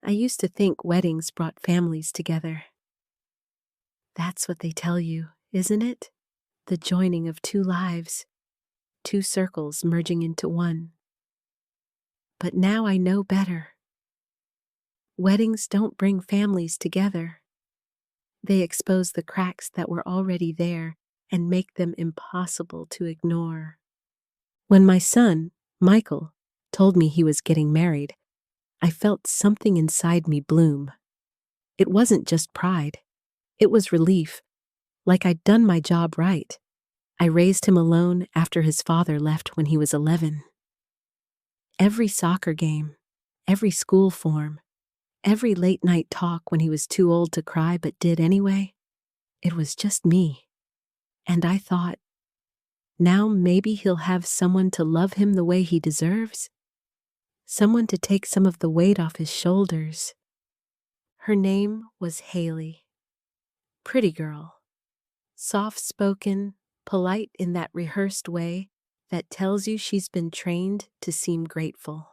I used to think weddings brought families together. That's what they tell you, isn't it? The joining of two lives, two circles merging into one. But now I know better. Weddings don't bring families together. They expose the cracks that were already there and make them impossible to ignore. When my son, Michael, told me he was getting married, I felt something inside me bloom. It wasn't just pride. It was relief, like I'd done my job right. I raised him alone after his father left when he was 11. Every soccer game, every school form, every late-night talk when he was too old to cry but did anyway, it was just me. And I thought, now maybe he'll have someone to love him the way he deserves, someone to take some of the weight off his shoulders. Her name was Haley. Pretty girl. Soft-spoken, polite in that rehearsed way that tells you she's been trained to seem grateful.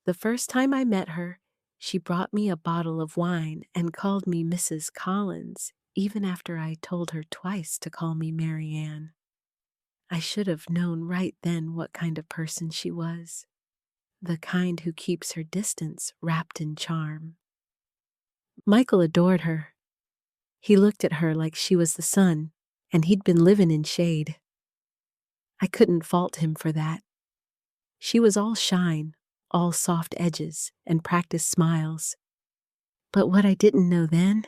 The first time I met her, she brought me a bottle of wine and called me Mrs. Collins, even after I told her twice to call me Mary Ann. I should have known right then what kind of person she was. The kind who keeps her distance wrapped in charm. Michael adored her. He looked at her like she was the sun, and he'd been living in shade. I couldn't fault him for that. She was all shine, all soft edges and practiced smiles. But what I didn't know then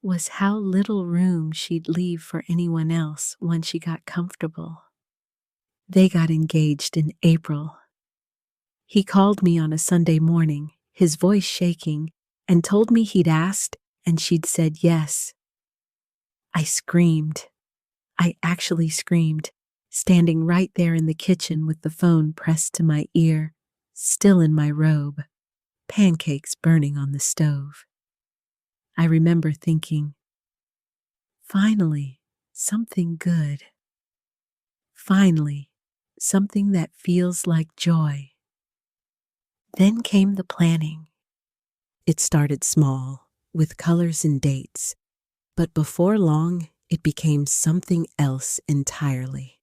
was how little room she'd leave for anyone else once she got comfortable. They got engaged in April. He called me on a Sunday morning, his voice shaking, and told me he'd asked and she'd said yes. I screamed. I actually screamed, standing right there in the kitchen with the phone pressed to my ear, still in my robe, pancakes burning on the stove. I remember thinking, finally, something good. Finally, something that feels like joy. Then came the planning. It started small, with colors and dates, but before long, it became something else entirely.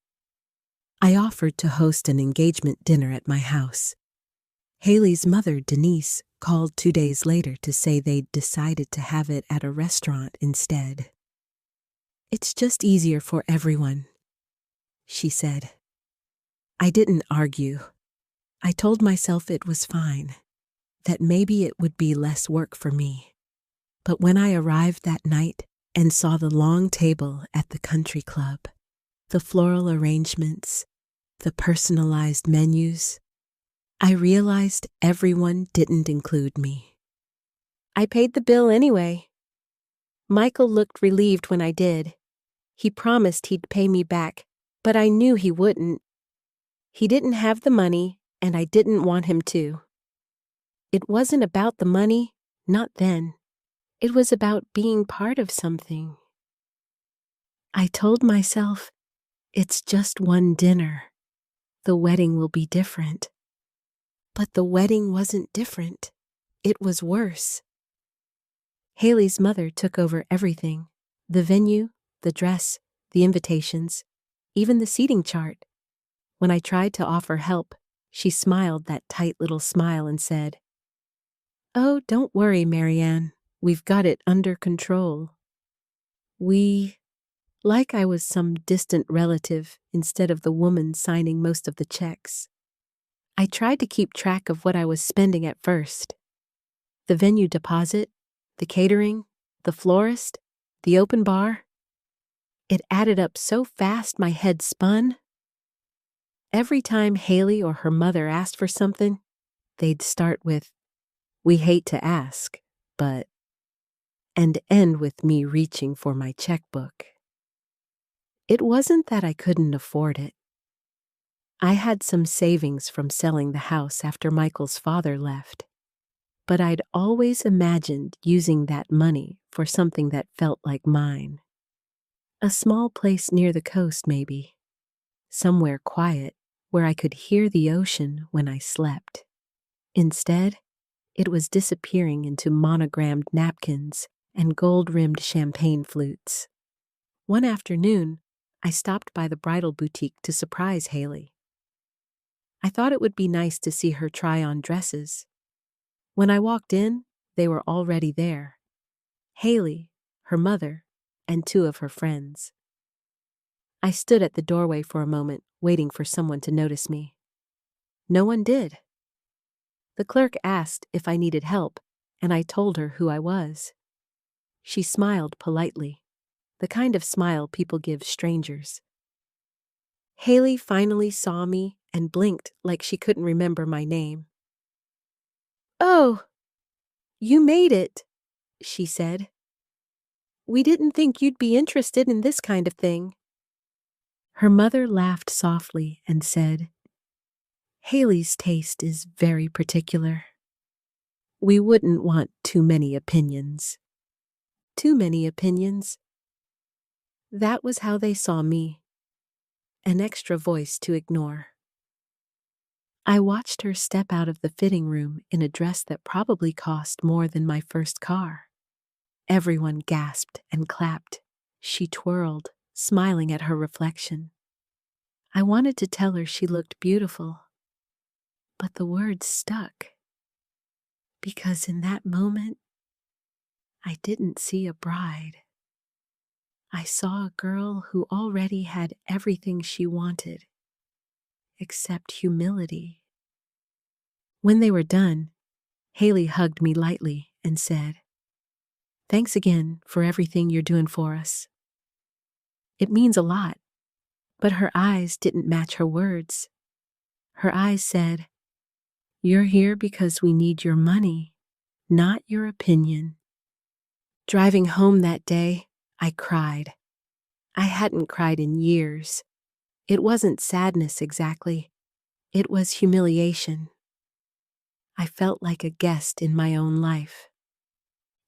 I offered to host an engagement dinner at my house. Haley's mother, Denise, called 2 days later to say they'd decided to have it at a restaurant instead. It's just easier for everyone, she said. I didn't argue. I told myself it was fine, that maybe it would be less work for me. But when I arrived that night and saw the long table at the country club, the floral arrangements, the personalized menus, I realized everyone didn't include me. I paid the bill anyway. Michael looked relieved when I did. He promised he'd pay me back, but I knew he wouldn't. He didn't have the money, and I didn't want him to. It wasn't about the money, not then. It was about being part of something. I told myself, it's just one dinner. The wedding will be different. But the wedding wasn't different. It was worse. Haley's mother took over everything. The venue, the dress, the invitations, even the seating chart. When I tried to offer help, she smiled that tight little smile and said, "Oh, don't worry, Mary Ann. We've got it under control." Like I was some distant relative instead of the woman signing most of the checks. I tried to keep track of what I was spending at first. The venue deposit, the catering, the florist, the open bar. It added up so fast my head spun. Every time Haley or her mother asked for something, they'd start with, "We hate to ask, but," and end with me reaching for my checkbook. It wasn't that I couldn't afford it. I had some savings from selling the house after Michael's father left, but I'd always imagined using that money for something that felt like mine. A small place near the coast, maybe. Somewhere quiet where I could hear the ocean when I slept. Instead, It was disappearing into monogrammed napkins and gold-rimmed champagne flutes. One afternoon, I stopped by the bridal boutique to surprise Haley. I thought it would be nice to see her try on dresses. When I walked in, they were already there. Haley, her mother, and two of her friends. I stood at the doorway for a moment, waiting for someone to notice me. No one did. The clerk asked if I needed help, and I told her who I was. She smiled politely, the kind of smile people give strangers. Haley finally saw me and blinked like she couldn't remember my name. "Oh, you made it," she said. "We didn't think you'd be interested in this kind of thing." Her mother laughed softly and said, "Haley's taste is very particular. We wouldn't want too many opinions." Too many opinions? That was how they saw me. An extra voice to ignore. I watched her step out of the fitting room in a dress that probably cost more than my first car. Everyone gasped and clapped. She twirled, smiling at her reflection. I wanted to tell her she looked beautiful, but the words stuck. Because in that moment, I didn't see a bride. I saw a girl who already had everything she wanted, except humility. When they were done, Haley hugged me lightly and said, "Thanks again for everything you're doing for us." It means a lot, but her eyes didn't match her words. Her eyes said, "You're here because we need your money, not your opinion." Driving home that day, I cried. I hadn't cried in years. It wasn't sadness exactly. It was humiliation. I felt like a guest in my own life.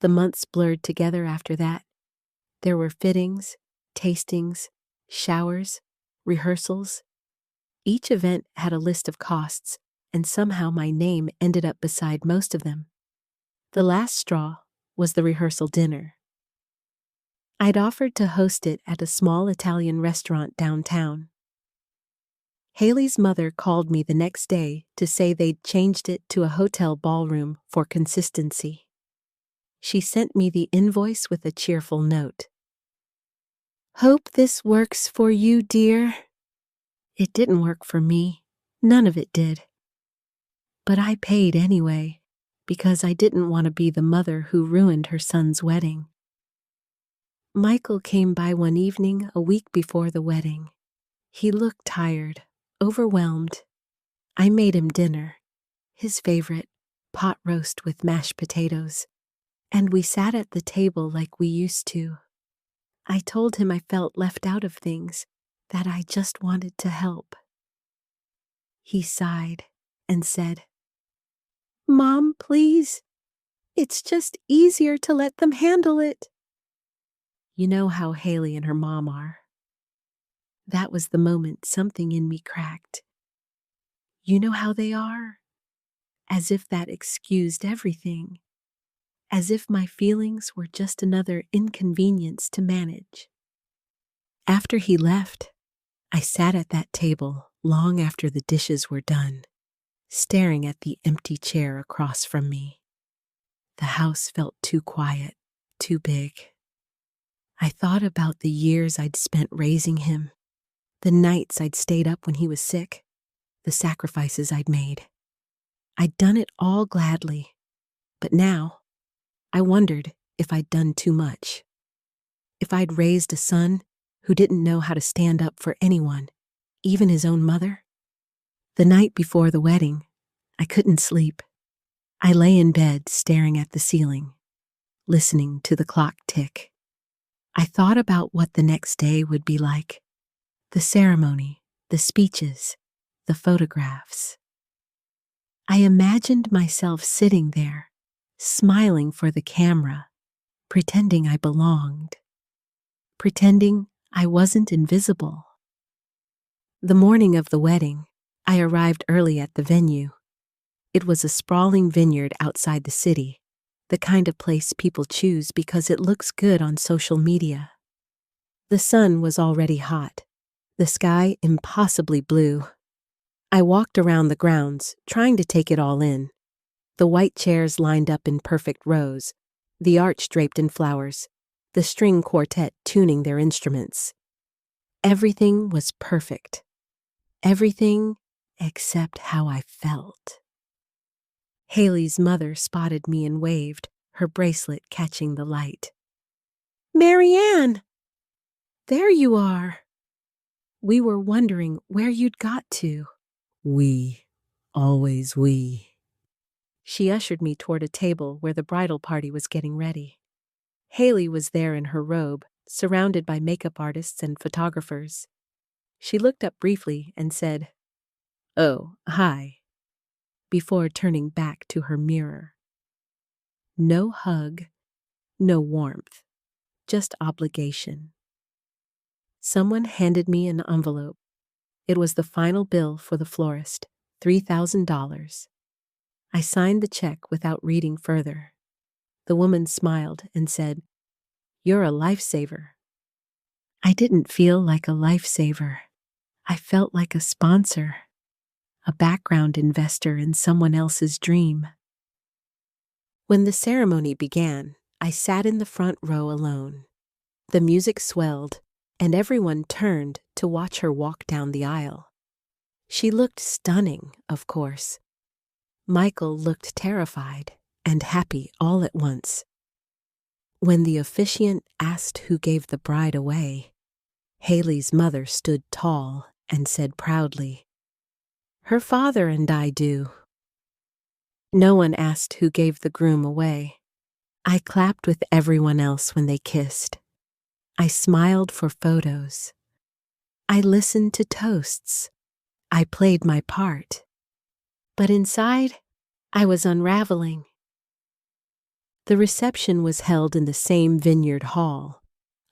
The months blurred together after that. There were fittings, tastings, showers, rehearsals. Each event had a list of costs, and somehow my name ended up beside most of them. The last straw was the rehearsal dinner. I'd offered to host it at a small Italian restaurant downtown. Haley's mother called me the next day to say they'd changed it to a hotel ballroom for consistency. She sent me the invoice with a cheerful note. "Hope this works for you, dear." It didn't work for me. None of it did. But I paid anyway, because I didn't want to be the mother who ruined her son's wedding. Michael came by one evening a week before the wedding. He looked tired, overwhelmed. I made him dinner, his favorite, pot roast with mashed potatoes, and we sat at the table like we used to. I told him I felt left out of things, that I just wanted to help. He sighed and said, "Mom, please. It's just easier to let them handle it." You know how Haley and her mom are. That was the moment something in me cracked. You know how they are? As if that excused everything. As if my feelings were just another inconvenience to manage. After he left, I sat at that table long after the dishes were done, staring at the empty chair across from me. The house felt too quiet, too big. I thought about the years I'd spent raising him, the nights I'd stayed up when he was sick, the sacrifices I'd made. I'd done it all gladly, but now I wondered if I'd done too much. If I'd raised a son who didn't know how to stand up for anyone, even his own mother. The night before the wedding, I couldn't sleep. I lay in bed staring at the ceiling, listening to the clock tick. I thought about what the next day would be like. The ceremony, the speeches, the photographs. I imagined myself sitting there, smiling for the camera, pretending I belonged, pretending I wasn't invisible. The morning of the wedding, I arrived early at the venue. It was a sprawling vineyard outside the city, the kind of place people choose because it looks good on social media. The sun was already hot, the sky impossibly blue. I walked around the grounds, trying to take it all in. The white chairs lined up in perfect rows, the arch draped in flowers, the string quartet tuning their instruments. Everything was perfect. Everything except how I felt. Haley's mother spotted me and waved, her bracelet catching the light. "Marianne! There you are!" We were wondering where you'd got to. We, always we. She ushered me toward a table where the bridal party was getting ready. Haley was there in her robe, surrounded by makeup artists and photographers. She looked up briefly and said, "Oh, hi," before turning back to her mirror. No hug, no warmth, just obligation. Someone handed me an envelope. It was the final bill for the florist, $3,000. I signed the check without reading further. The woman smiled and said, "You're a lifesaver." I didn't feel like a lifesaver. I felt like a sponsor, a background investor in someone else's dream. When the ceremony began, I sat in the front row alone. The music swelled, and everyone turned to watch her walk down the aisle. She looked stunning, of course. Michael looked terrified and happy all at once. When the officiant asked who gave the bride away, Haley's mother stood tall and said proudly, "Her father and I do." No one asked who gave the groom away. I clapped with everyone else when they kissed. I smiled for photos. I listened to toasts. I played my part. But inside, I was unraveling. The reception was held in the same vineyard hall,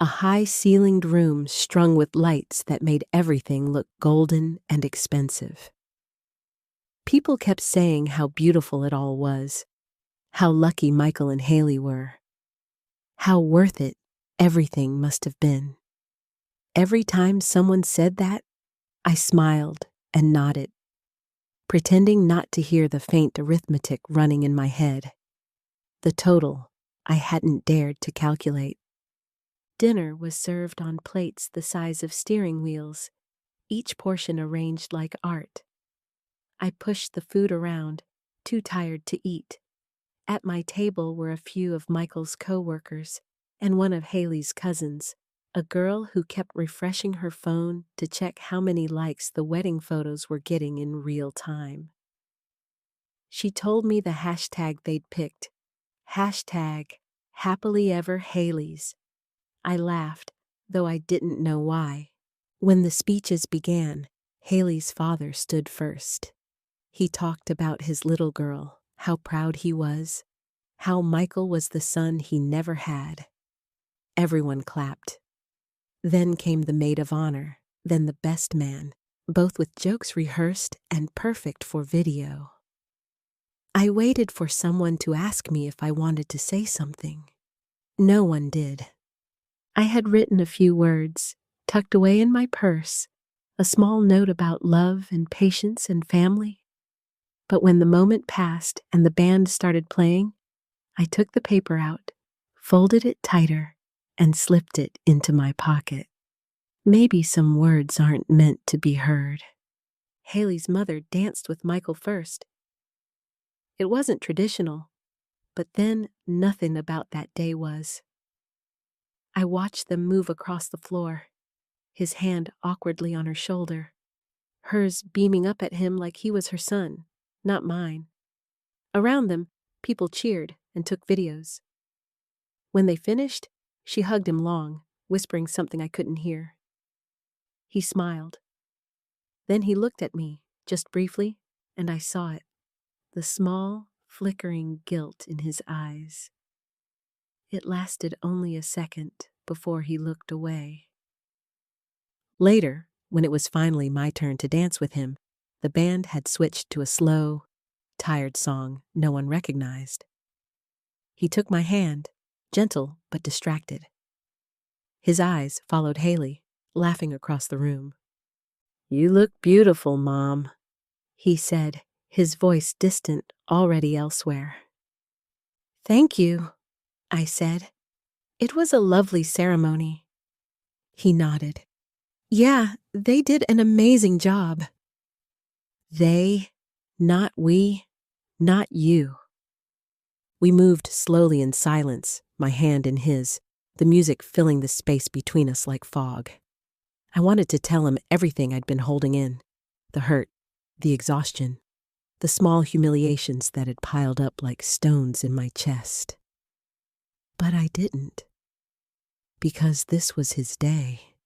a high-ceilinged room strung with lights that made everything look golden and expensive. People kept saying how beautiful it all was, how lucky Michael and Haley were, how worth it everything must have been. Every time someone said that, I smiled and nodded, pretending not to hear the faint arithmetic running in my head. The total I hadn't dared to calculate. Dinner was served on plates the size of steering wheels, each portion arranged like art. I pushed the food around, too tired to eat. At my table were a few of Michael's co-workers and one of Haley's cousins, a girl who kept refreshing her phone to check how many likes the wedding photos were getting in real time. She told me the hashtag they'd picked, #HappilyEverHaleys. I laughed, though I didn't know why. When the speeches began, Haley's father stood first. He talked about his little girl, how proud he was, how Michael was the son he never had. Everyone clapped. Then came the maid of honor, then the best man, both with jokes rehearsed and perfect for video. I waited for someone to ask me if I wanted to say something. No one did. I had written a few words, tucked away in my purse, a small note about love and patience and family. But when the moment passed and the band started playing, I took the paper out, folded it tighter, and slipped it into my pocket. Maybe some words aren't meant to be heard. Haley's mother danced with Michael first. It wasn't traditional, but then nothing about that day was. I watched them move across the floor, his hand awkwardly on her shoulder, hers beaming up at him like he was her son, not mine. Around them, people cheered and took videos. When they finished, she hugged him long, whispering something I couldn't hear. He smiled. Then he looked at me, just briefly, and I saw it, the small, flickering guilt in his eyes. It lasted only a second before he looked away. Later, when it was finally my turn to dance with him, the band had switched to a slow, tired song no one recognized. He took my hand, gentle but distracted. His eyes followed Haley, laughing across the room. "You look beautiful, Mom," he said, his voice distant, already elsewhere. "Thank you," I said. "It was a lovely ceremony." He nodded. "Yeah, they did an amazing job." They, not we, not you. We moved slowly in silence, my hand in his, the music filling the space between us like fog. I wanted to tell him everything I'd been holding in, the hurt, the exhaustion, the small humiliations that had piled up like stones in my chest. But I didn't. Because this was his day.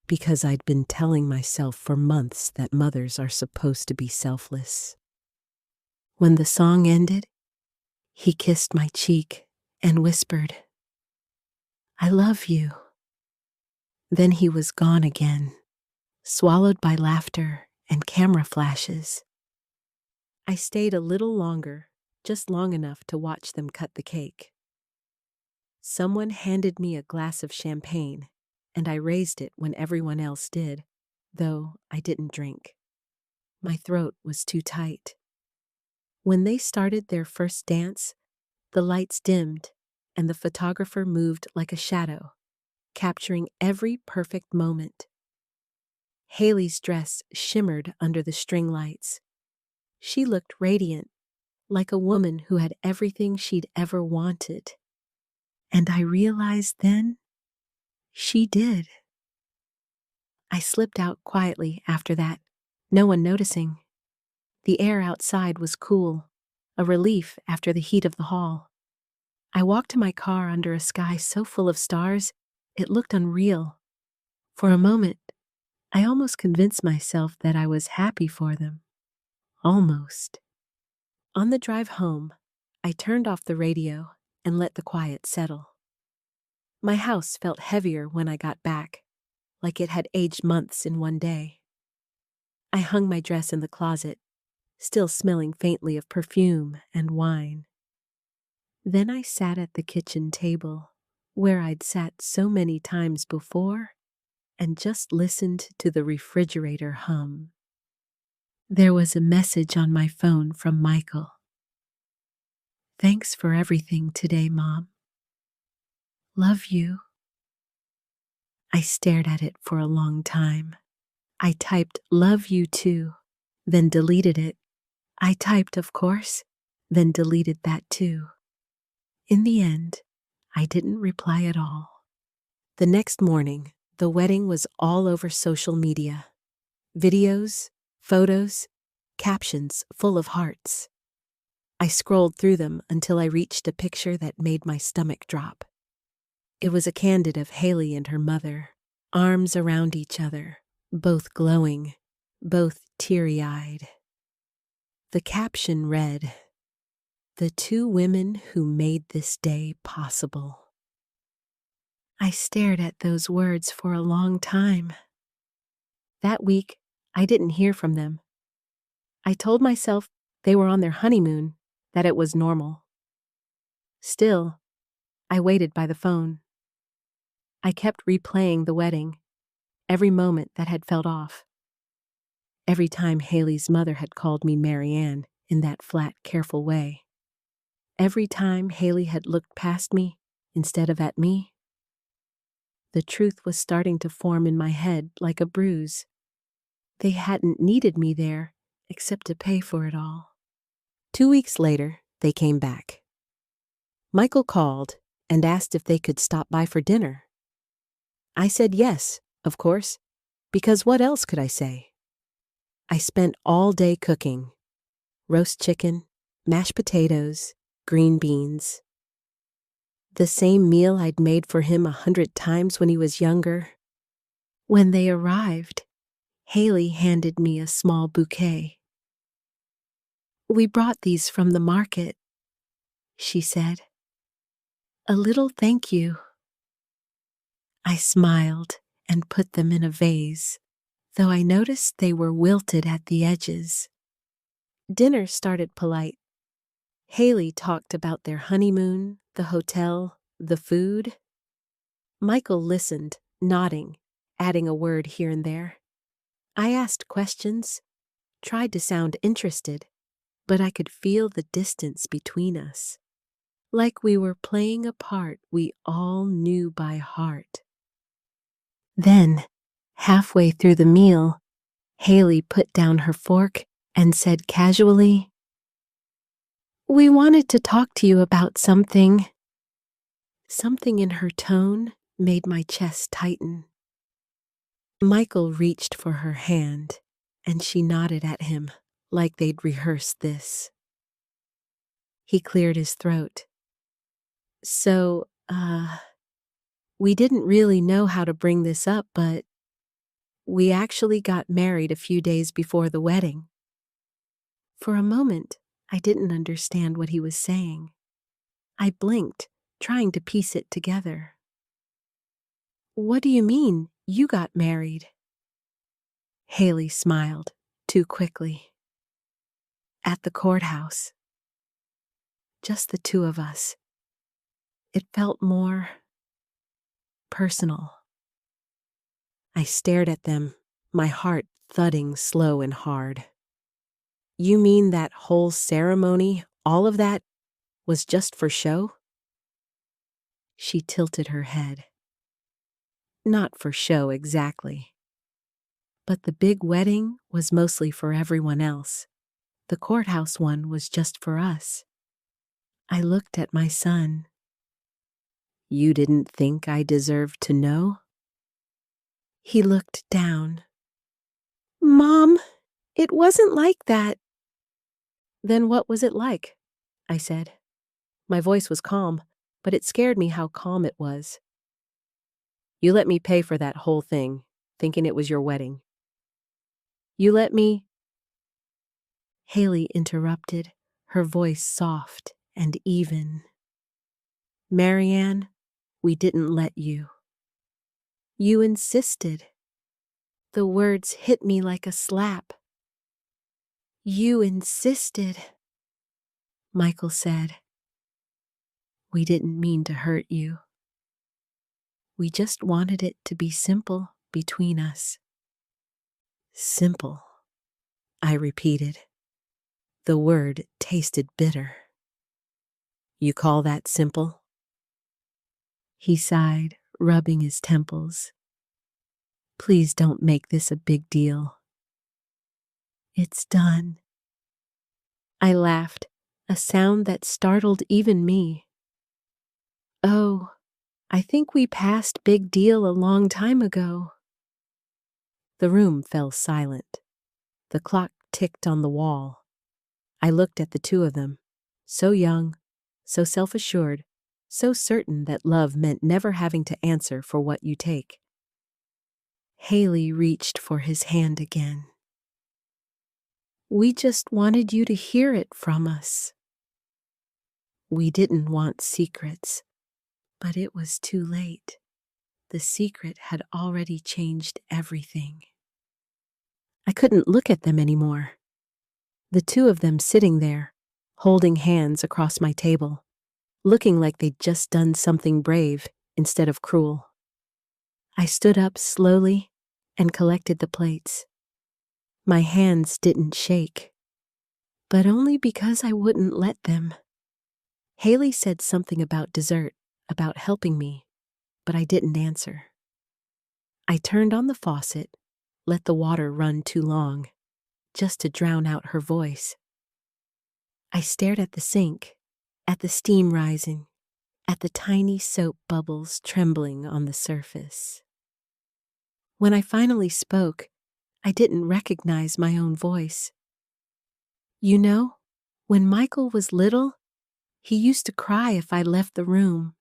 Because I'd been telling myself for months that mothers are supposed to be selfless. When the song ended, he kissed my cheek and whispered, "I love you." Then he was gone again, swallowed by laughter and camera flashes. I stayed a little longer, just long enough to watch them cut the cake. Someone handed me a glass of champagne, and I raised it when everyone else did, though I didn't drink. My throat was too tight. When they started their first dance, the lights dimmed, and the photographer moved like a shadow, capturing every perfect moment. Haley's dress shimmered under the string lights. She looked radiant, like a woman who had everything she'd ever wanted. And I realized then, she did. I slipped out quietly after that, no one noticing. The air outside was cool, a relief after the heat of the hall. I walked to my car under a sky so full of stars, it looked unreal. For a moment, I almost convinced myself that I was happy for them. Almost. On the drive home, I turned off the radio and let the quiet settle. My house felt heavier when I got back, like it had aged months in one day. I hung my dress in the closet, still smelling faintly of perfume and wine. Then I sat at the kitchen table, where I'd sat so many times before, and just listened to the refrigerator hum. There was a message on my phone from Michael. "Thanks for everything today, Mom. Love you." I stared at it for a long time. I typed "love you too," then deleted it. I typed, of course, then deleted that too. In the end, I didn't reply at all. The next morning, the wedding was all over social media. Videos, photos, captions full of hearts. I scrolled through them until I reached a picture that made my stomach drop. It was a candid of Haley and her mother, arms around each other, both glowing, both teary-eyed. The caption read, "The two women who made this day possible." I stared at those words for a long time. That week, I didn't hear from them. I told myself they were on their honeymoon, that it was normal. Still, I waited by the phone. I kept replaying the wedding, every moment that had felt off. Every time Haley's mother had called me Marianne in that flat, careful way. Every time Haley had looked past me instead of at me. The truth was starting to form in my head like a bruise. They hadn't needed me there except to pay for it all. 2 weeks later, they came back. Michael called and asked if they could stop by for dinner. I said yes, of course, because what else could I say? I spent all day cooking. Roast chicken, mashed potatoes, green beans. The same meal I'd made for him 100 times when he was younger. When they arrived, Haley handed me a small bouquet. "We brought these from the market," she said. "A little thank you." I smiled and put them in a vase, though I noticed they were wilted at the edges. Dinner started polite. Haley talked about their honeymoon, the hotel, the food. Michael listened, nodding, adding a word here and there. I asked questions, tried to sound interested, but I could feel the distance between us, like we were playing a part we all knew by heart. Then, halfway through the meal, Haley put down her fork and said casually, "We wanted to talk to you about something." Something in her tone made my chest tighten. Michael reached for her hand, and she nodded at him like they'd rehearsed this. He cleared his throat. "So, we didn't really know how to bring this up, but we actually got married a few days before the wedding." For a moment, I didn't understand what he was saying. I blinked, trying to piece it together. "What do you mean, you got married?" Haley smiled, too quickly. "At the courthouse. Just the two of us. It felt more personal." I stared at them, my heart thudding slow and hard. "You mean that whole ceremony, all of that, was just for show?" She tilted her head. "Not for show exactly. But the big wedding was mostly for everyone else. The courthouse one was just for us." I looked at my son. "You didn't think I deserved to know?" He looked down. "Mom, it wasn't like that." "Then what was it like?" I said. My voice was calm, but it scared me how calm it was. "You let me pay for that whole thing, thinking it was your wedding. You let me—" Haley interrupted, her voice soft and even. "Marianne, we didn't let you. You insisted." The words hit me like a slap. "You insisted," Michael said. "We didn't mean to hurt you. We just wanted it to be simple between us." "Simple," I repeated. The word tasted bitter. "You call that simple?" He sighed, rubbing his temples. "Please don't make this a big deal." "It's done." I laughed, a sound that startled even me. "Oh, I think we passed big deal a long time ago." The room fell silent. The clock ticked on the wall. I looked at the two of them, so young, so self-assured, so certain that love meant never having to answer for what you take. Haley reached for his hand again. "We just wanted you to hear it from us." We didn't want secrets, but it was too late. The secret had already changed everything. I couldn't look at them anymore. The two of them sitting there, holding hands across my table, looking like they'd just done something brave instead of cruel. I stood up slowly and collected the plates. My hands didn't shake, but only because I wouldn't let them. Haley said something about dessert, about helping me, but I didn't answer. I turned on the faucet, let the water run too long, just to drown out her voice. I stared at the sink, at the steam rising, at the tiny soap bubbles trembling on the surface. When I finally spoke, I didn't recognize my own voice. "You know, when Michael was little, he used to cry if I left the room.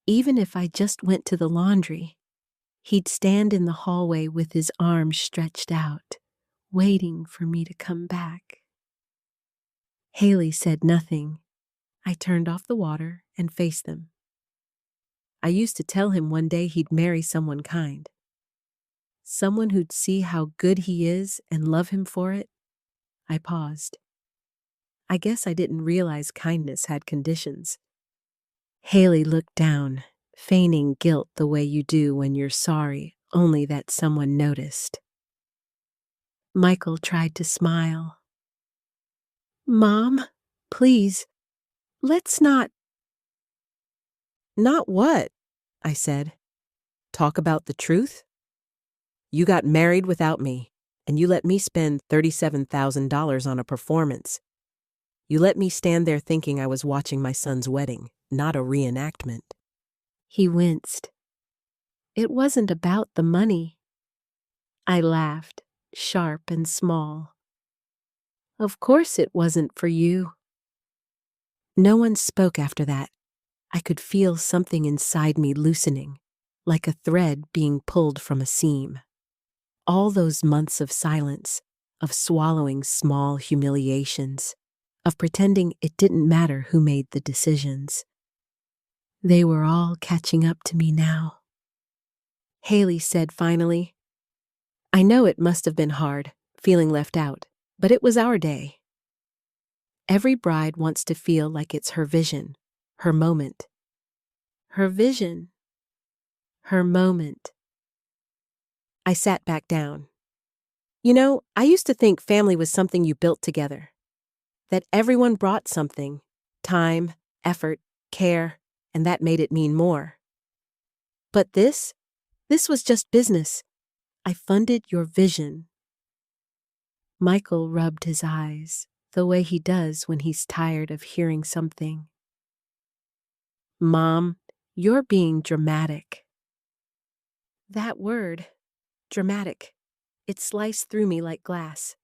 Even if I just went to the laundry, he'd stand in the hallway with his arms stretched out, waiting for me to come back." Haley said nothing. I turned off the water and faced them. "I used to tell him one day he'd marry someone kind. Someone who'd see how good he is and love him for it. I paused. I guess I didn't realize kindness had conditions. Haley looked down, feigning guilt the way you do when you're sorry, only that someone noticed. Michael tried to smile. Mom, please, let's not. Not what? I said. Talk about the truth? You got married without me, and you let me spend $37,000 on a performance. You let me stand there thinking I was watching my son's wedding, not a reenactment. He winced. It wasn't about the money. I laughed, sharp and small. Of course it wasn't for you. No one spoke after that. I could feel something inside me loosening, like a thread being pulled from a seam. All those months of silence, of swallowing small humiliations, of pretending it didn't matter who made the decisions. They were all catching up to me now. Haley said finally, I know it must have been hard, feeling left out, but it was our day. Every bride wants to feel like it's her vision, her moment. Her vision, her moment. I sat back down. You know, I used to think family was something you built together. That everyone brought something, time, effort, care, and that made it mean more. But this was just business. I funded your vision. Michael rubbed his eyes, the way he does when he's tired of hearing something. Mom, you're being dramatic. That word, dramatic, it sliced through me like glass.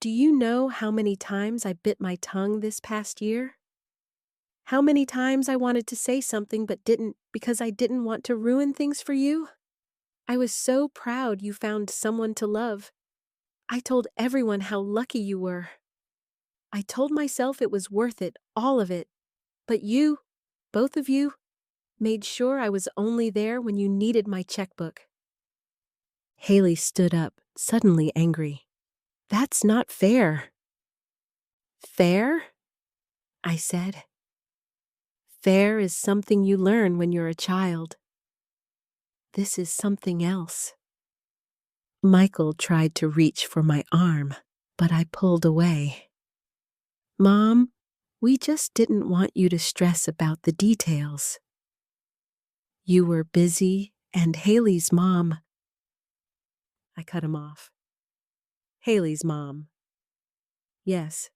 Do you know how many times I bit my tongue this past year? How many times I wanted to say something but didn't because I didn't want to ruin things for you? I was so proud you found someone to love. I told everyone how lucky you were. I told myself it was worth it, all of it. But you, both of you, made sure I was only there when you needed my checkbook. Haley stood up, suddenly angry. That's not fair. Fair? I said. Fair is something you learn when you're a child. This is something else. Michael tried to reach for my arm, but I pulled away. Mom, we just didn't want you to stress about the details. You were busy, and Haley's mom. I cut him off. Haley's mom. Yes.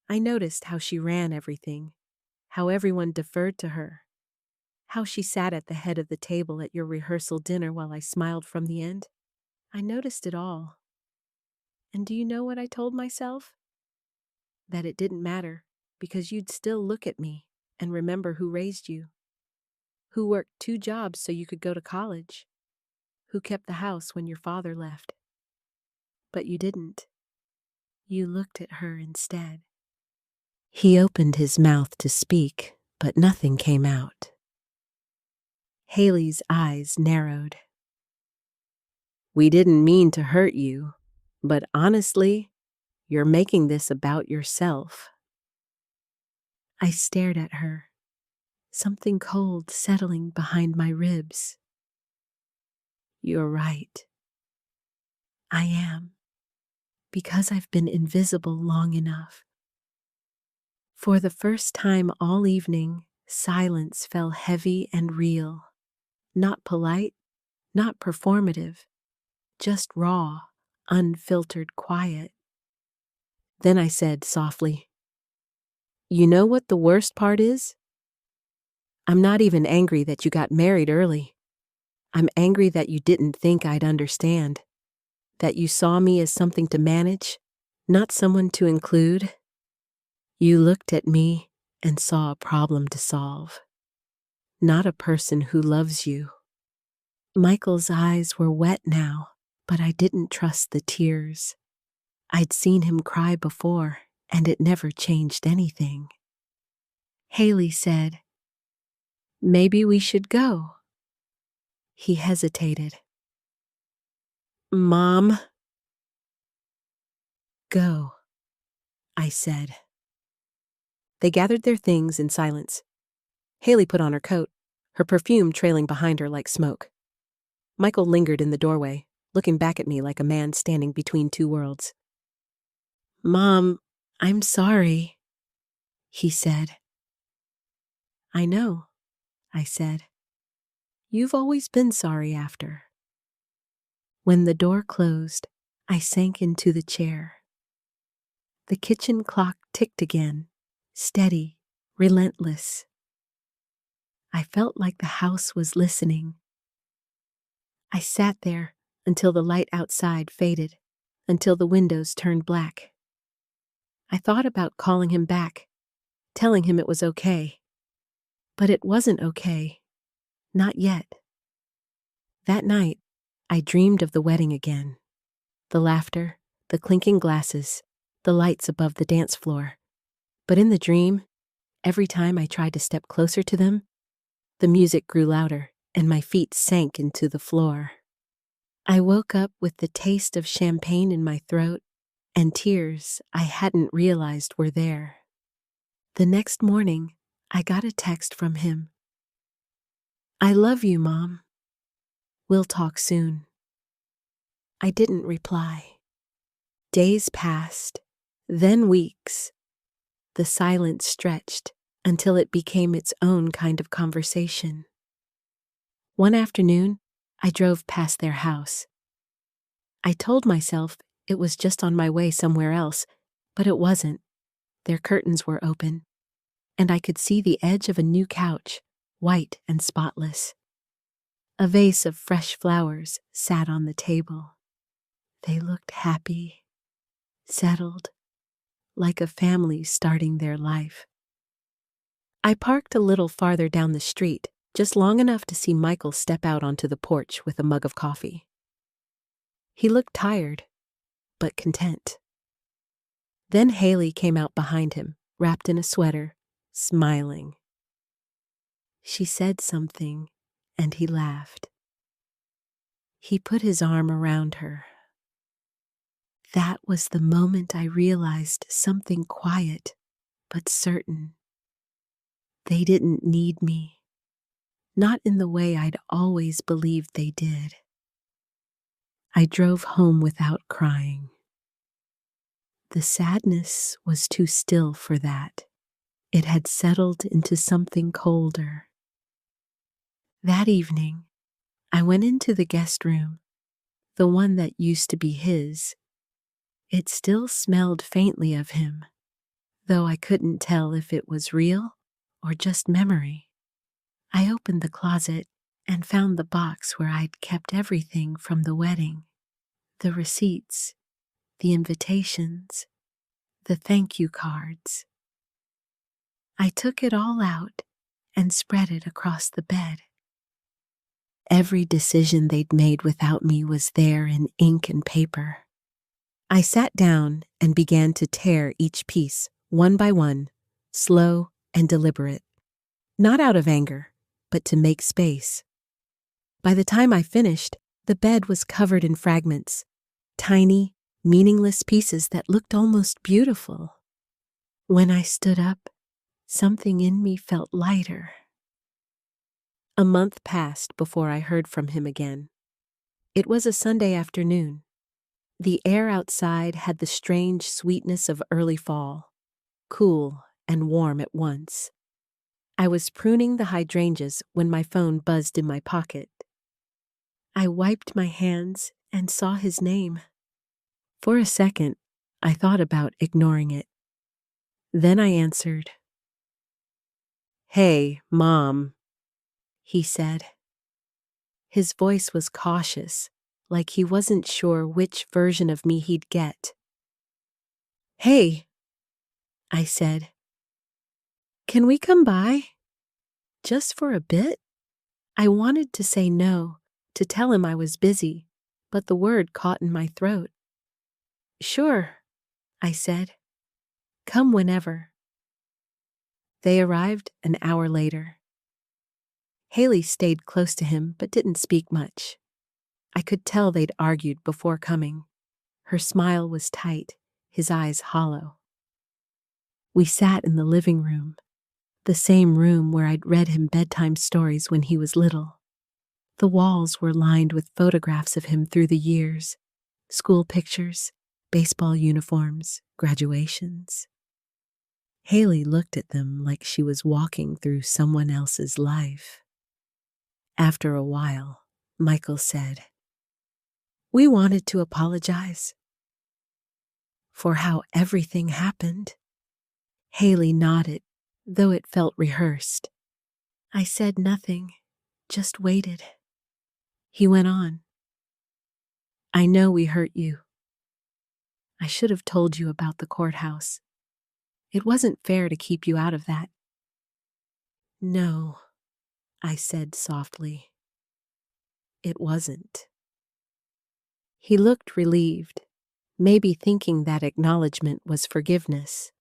I noticed how she ran everything, how everyone deferred to her, how she sat at the head of the table at your rehearsal dinner while I smiled from the end. I noticed it all. And do you know what I told myself? That it didn't matter, because you'd still look at me and remember who raised you, who worked 2 jobs so you could go to college, who kept the house when your father left. But you didn't. You looked at her instead. He opened his mouth to speak, but nothing came out. Haley's eyes narrowed. We didn't mean to hurt you, but honestly, you're making this about yourself. I stared at her, something cold settling behind my ribs. You're right. I am, because I've been invisible long enough. For the first time all evening, silence fell heavy and real. Not polite, not performative, just raw, unfiltered quiet. Then I said softly, You know what the worst part is? I'm not even angry that you got married early. I'm angry that you didn't think I'd understand, that you saw me as something to manage, not someone to include. You looked at me and saw a problem to solve, not a person who loves you. Michael's eyes were wet now, but I didn't trust the tears. I'd seen him cry before, and it never changed anything. Haley said, Maybe we should go. He hesitated. Mom, Go, I said. They gathered their things in silence. Haley put on her coat, her perfume trailing behind her like smoke. Michael lingered in the doorway, looking back at me like a man standing between two worlds. Mom, I'm sorry, he said. I know, I said. You've always been sorry after. When the door closed, I sank into the chair. The kitchen clock ticked again, steady, relentless. I felt like the house was listening. I sat there until the light outside faded, until the windows turned black. I thought about calling him back, telling him it was okay. But it wasn't okay. Not yet. That night, I dreamed of the wedding again. The laughter, the clinking glasses, the lights above the dance floor. But in the dream, every time I tried to step closer to them, the music grew louder and my feet sank into the floor. I woke up with the taste of champagne in my throat and tears I hadn't realized were there. The next morning, I got a text from him. I love you, Mom. We'll talk soon. I didn't reply. Days passed, then weeks. The silence stretched until it became its own kind of conversation. One afternoon, I drove past their house. I told myself it was just on my way somewhere else, but it wasn't. Their curtains were open, and I could see the edge of a new couch, white and spotless. A vase of fresh flowers sat on the table. They looked happy, settled, like a family starting their life. I parked a little farther down the street, just long enough to see Michael step out onto the porch with a mug of coffee. He looked tired, but content. Then Haley came out behind him, wrapped in a sweater, smiling. She said something, and he laughed. He put his arm around her. That was the moment I realized something quiet, but certain. They didn't need me. Not in the way I'd always believed they did. I drove home without crying. The sadness was too still for that. It had settled into something colder. That evening, I went into the guest room, the one that used to be his. It still smelled faintly of him, though I couldn't tell if it was real or just memory. I opened the closet and found the box where I'd kept everything from the wedding. The receipts, the invitations, the thank you cards. I took it all out and spread it across the bed. Every decision they'd made without me was there in ink and paper. I sat down and began to tear each piece, one by one, slow and deliberate. Not out of anger, but to make space. By the time I finished, the bed was covered in fragments, tiny, meaningless pieces that looked almost beautiful. When I stood up, something in me felt lighter. A month passed before I heard from him again. It was a Sunday afternoon. The air outside had the strange sweetness of early fall, cool and warm at once. I was pruning the hydrangeas when my phone buzzed in my pocket. I wiped my hands and saw his name. For a second, I thought about ignoring it. Then I answered. "Hey, Mom," he said. His voice was cautious, like he wasn't sure which version of me he'd get. "Hey," I said. "Can we come by? Just for a bit?" I wanted to say no, to tell him I was busy, but the word caught in my throat. "Sure," I said. "Come whenever." They arrived an hour later. Haley stayed close to him but didn't speak much. I could tell they'd argued before coming. Her smile was tight, his eyes hollow. We sat in the living room, the same room where I'd read him bedtime stories when he was little. The walls were lined with photographs of him through the years, school pictures, baseball uniforms, graduations. Haley looked at them like she was walking through someone else's life. After a while, Michael said, "We wanted to apologize for how everything happened." Haley nodded, though it felt rehearsed. I said nothing, just waited. He went on. "I know we hurt you. I should have told you about the courthouse. It wasn't fair to keep you out of that." "No," I said softly. "It wasn't." He looked relieved, maybe thinking that acknowledgement was forgiveness.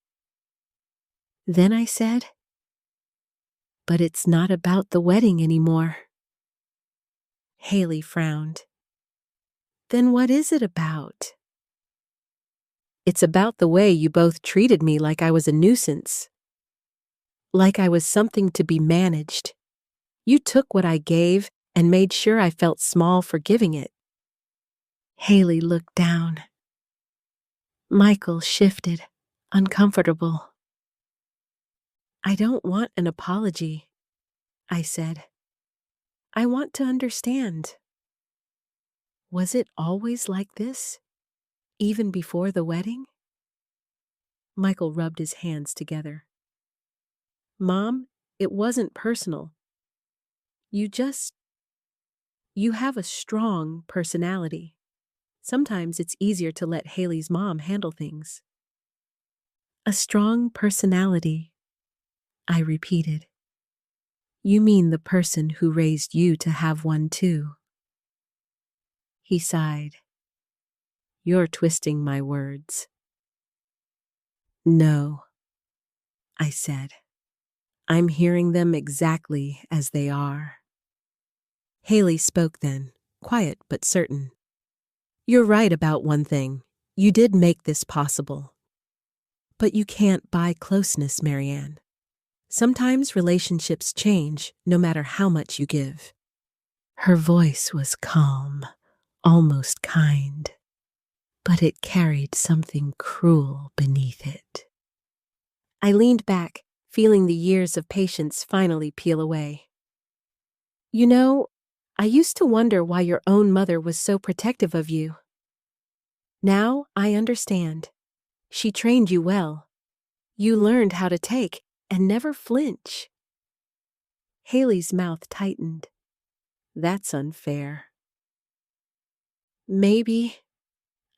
Then I said, "But it's not about the wedding anymore." Haley frowned. "Then what is it about?" "It's about the way you both treated me, like I was a nuisance. Like I was something to be managed. You took what I gave and made sure I felt small for giving it." Haley looked down. Michael shifted, uncomfortable. "I don't want an apology," I said. "I want to understand. Was it always like this, even before the wedding?" Michael rubbed his hands together. "Mom, it wasn't personal. You have a strong personality. Sometimes it's easier to let Haley's mom handle things." "A strong personality," I repeated. "You mean the person who raised you to have one too?" He sighed. "You're twisting my words." "No," I said. "I'm hearing them exactly as they are." Haley spoke then, quiet but certain. "You're right about one thing. You did make this possible. But you can't buy closeness, Marianne. Sometimes relationships change no matter how much you give." Her voice was calm, almost kind, but it carried something cruel beneath it. I leaned back, feeling the years of patience finally peel away. "You know, I used to wonder why your own mother was so protective of you. Now I understand. She trained you well. You learned how to take and never flinch." Haley's mouth tightened. "That's unfair." "Maybe,"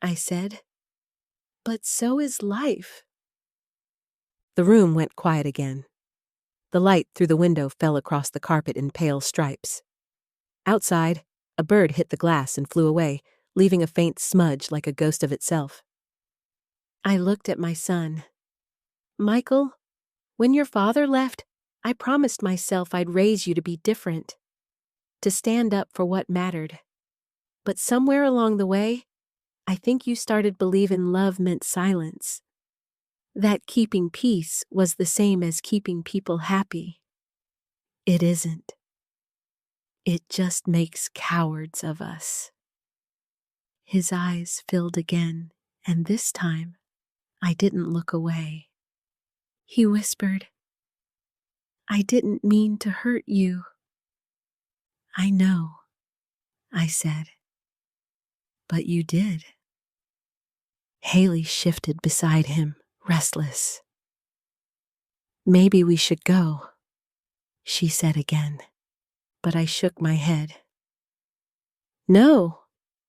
I said, "but so is life." The room went quiet again. The light through the window fell across the carpet in pale stripes. Outside, a bird hit the glass and flew away, leaving a faint smudge like a ghost of itself. I looked at my son. "Michael, when your father left, I promised myself I'd raise you to be different, to stand up for what mattered. But somewhere along the way, I think you started believing love meant silence. That keeping peace was the same as keeping people happy. It isn't. It just makes cowards of us." His eyes filled again, and this time, I didn't look away. He whispered, "I didn't mean to hurt you." "I know," I said. "But you did." Haley shifted beside him, restless. "Maybe we should go," she said again, but I shook my head. "No,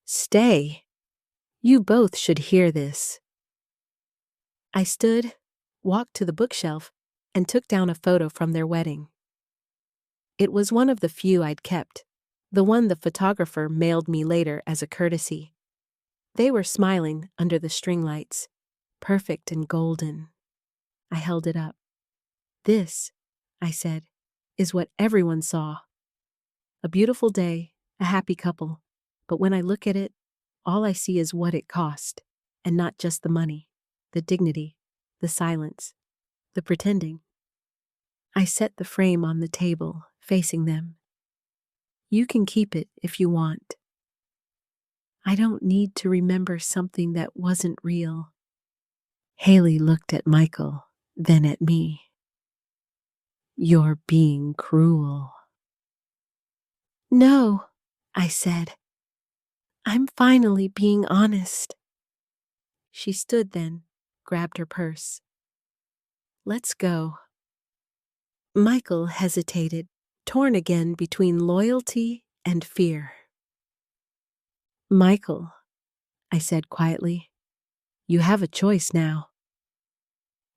stay. You both should hear this." I stood, walked to the bookshelf, and took down a photo from their wedding. It was one of the few I'd kept, the one the photographer mailed me later as a courtesy. They were smiling under the string lights, perfect and golden. I held it up. "This," I said, "is what everyone saw. A beautiful day, a happy couple, but when I look at it, all I see is what it cost, and not just the money." the dignity, the silence, the pretending. I set the frame on the table, facing them. You can keep it if you want. I don't need to remember something that wasn't real. Haley looked at Michael, then at me. You're being cruel. No, I said. I'm finally being honest. She stood then, grabbed her purse. Let's go. Michael hesitated, torn again between loyalty and fear. Michael, I said quietly, you have a choice now.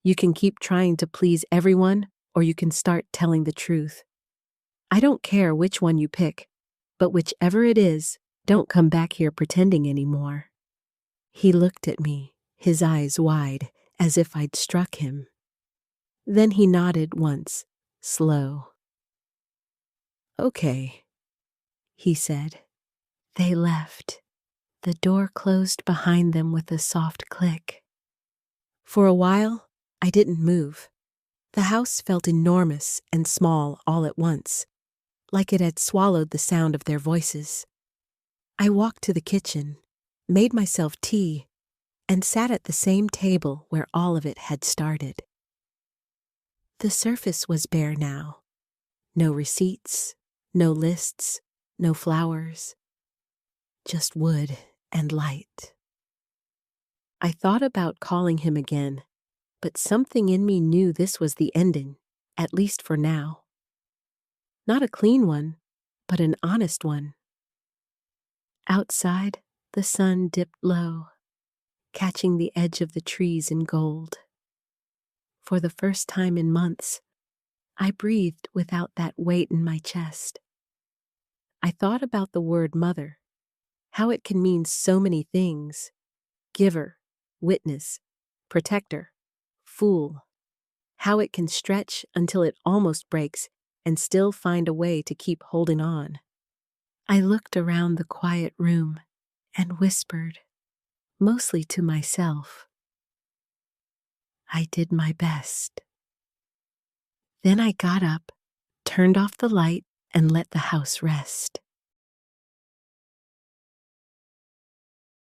You can keep trying to please everyone, or you can start telling the truth. I don't care which one you pick, but whichever it is, don't come back here pretending anymore. He looked at me, his eyes wide, as if I'd struck him. Then he nodded once, slow. Okay, he said. They left. The door closed behind them with a soft click. For a while, I didn't move. The house felt enormous and small all at once, like it had swallowed the sound of their voices. I walked to the kitchen, made myself tea, and sat at the same table where all of it had started. The surface was bare now. No receipts, no lists, no flowers. Just wood and light. I thought about calling him again, but something in me knew this was the ending, at least for now. Not a clean one, but an honest one. Outside, the sun dipped low, catching the edge of the trees in gold. For the first time in months, I breathed without that weight in my chest. I thought about the word mother, how it can mean so many things: giver, witness, protector, fool. How it can stretch until it almost breaks and still find a way to keep holding on. I looked around the quiet room and whispered, mostly to myself, I did my best. Then I got up, turned off the light, and let the house rest.